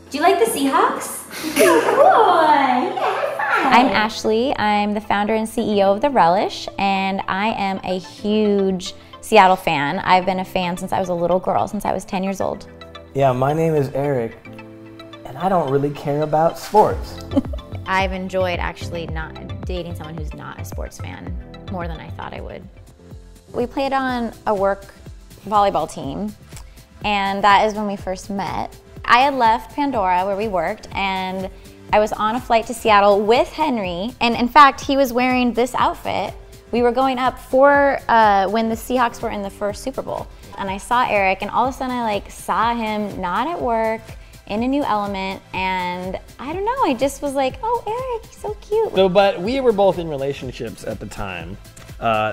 Do you like the Seahawks? Good boy! Yeah, I'm Ashley. I'm the founder and CEO of The Relish, and I am a huge Seattle fan. I've been a fan since I was a little girl, since I was 10 years old. Yeah, my name is Eric, and I don't really care about sports. I've enjoyed actually not dating someone who's not a sports fan more than I thought I would. We played on a work volleyball team, and that is when we first met. I had left Pandora, where we worked, and I was on a flight to Seattle with Henry, and in fact, he was wearing this outfit. We were going up for when the Seahawks were in the first Super Bowl, and I saw Eric, and all of a sudden I saw him not at work, in a new element, and I don't know, I just was like, oh, Eric, he's so cute. So, but we were both in relationships at the time,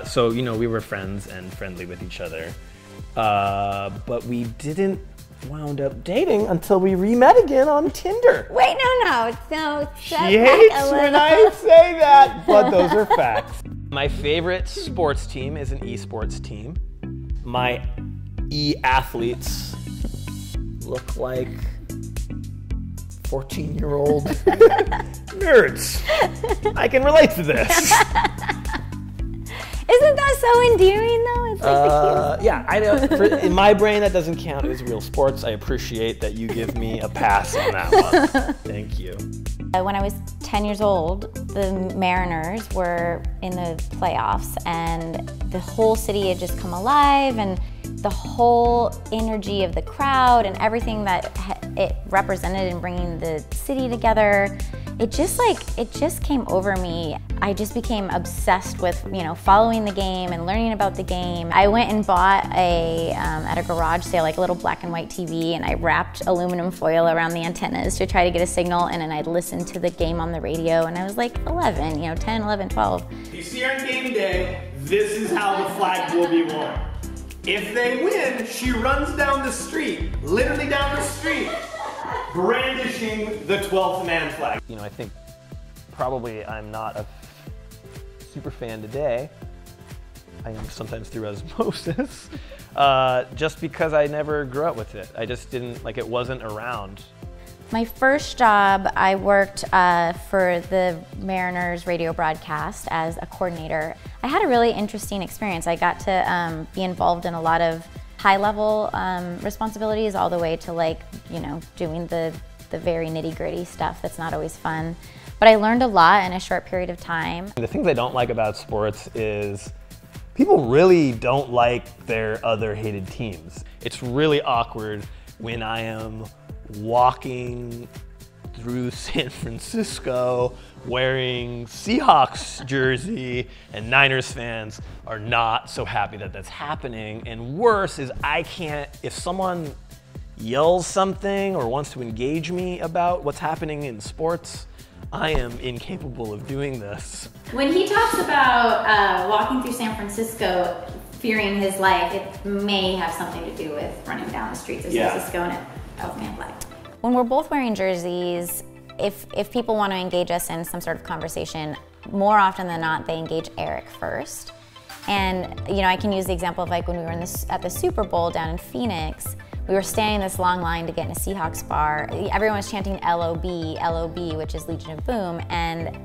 so you know, we were friends and friendly with each other, but we didn't wound up dating until we re-met again on Tinder. Wait, no. She hates when I say that, but those are facts. My favorite sports team is an esports team. My e-athletes look like 14-year-old nerds. I can relate to this. Isn't that so endearing though? It's like the cutest. Yeah, I know. In my brain, that doesn't count as real sports. I appreciate that you give me a pass on that one. Thank you. When I was 10 years old, the Mariners were in the playoffs, and the whole city had just come alive, and the whole energy of the crowd and everything that it represented in bringing the city together, it just came over me. I just became obsessed with, following the game and learning about the game. I went and bought at a garage sale, like a little black and white TV, and I wrapped aluminum foil around the antennas to try to get a signal, and then I'd listen to the game on the radio, and I was like 11, 10, 11, 12. You see her on game day, this is how the flag will be worn. If they win, she runs down the street, literally down the street, brandishing the 12th man flag. I think probably I'm not a super fan today. I am sometimes through osmosis, just because I never grew up with it. I just didn't, it wasn't around. My first job, I worked for the Mariners radio broadcast as a coordinator. I had a really interesting experience. I got to be involved in a lot of high-level responsibilities, all the way to doing the very nitty-gritty stuff that's not always fun. But I learned a lot in a short period of time. The things I don't like about sports is people really don't like their other hated teams. It's really awkward when I am walking through San Francisco wearing Seahawks jersey, and Niners fans are not so happy that that's happening. And worse is if someone yells something or wants to engage me about what's happening in sports, I am incapable of doing this. When he talks about walking through San Francisco fearing his life, it may have something to do with running down the streets of San Francisco and a 12-man flag. When we're both wearing jerseys, if people want to engage us in some sort of conversation, more often than not, they engage Eric first. And I can use the example of when we were at the Super Bowl down in Phoenix. We were standing in this long line to get in a Seahawks bar. Everyone was chanting LOB, LOB, which is Legion of Boom, and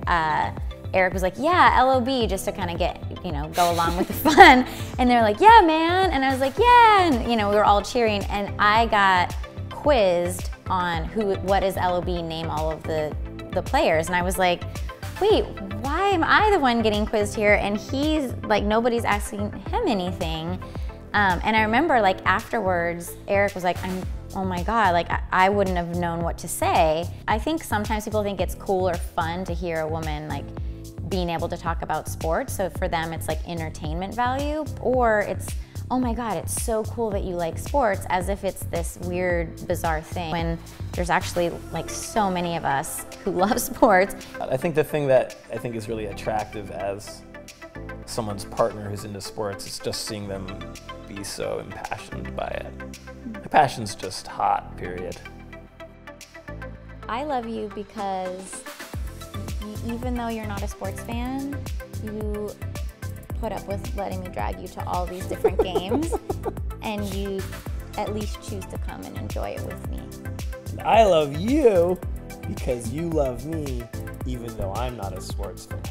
Eric was like, yeah, LOB, just to kind of get, go along with the fun. And they were like, yeah, man. And I was like, yeah. And, we were all cheering. And I got quizzed on what is LOB, name all of the players. And I was like, wait, why am I the one getting quizzed here? And he's like, nobody's asking him anything. And I remember afterwards, Eric was like, oh my God, I wouldn't have known what to say. I think sometimes people think it's cool or fun to hear a woman being able to talk about sports. So for them, it's entertainment value, or it's, oh my God, it's so cool that you like sports, as if it's this weird, bizarre thing, when there's actually so many of us who love sports. I think the thing that I think is really attractive as someone's partner who's into sports is just seeing them be so impassioned by it. The passion's just hot, period. I love you because even though you're not a sports fan, you put up with letting me drag you to all these different games, and you at least choose to come and enjoy it with me. And I love you because you love me, even though I'm not a sports fan.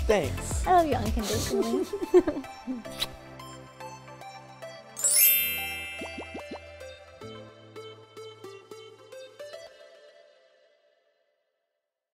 Thanks. I love you unconditionally.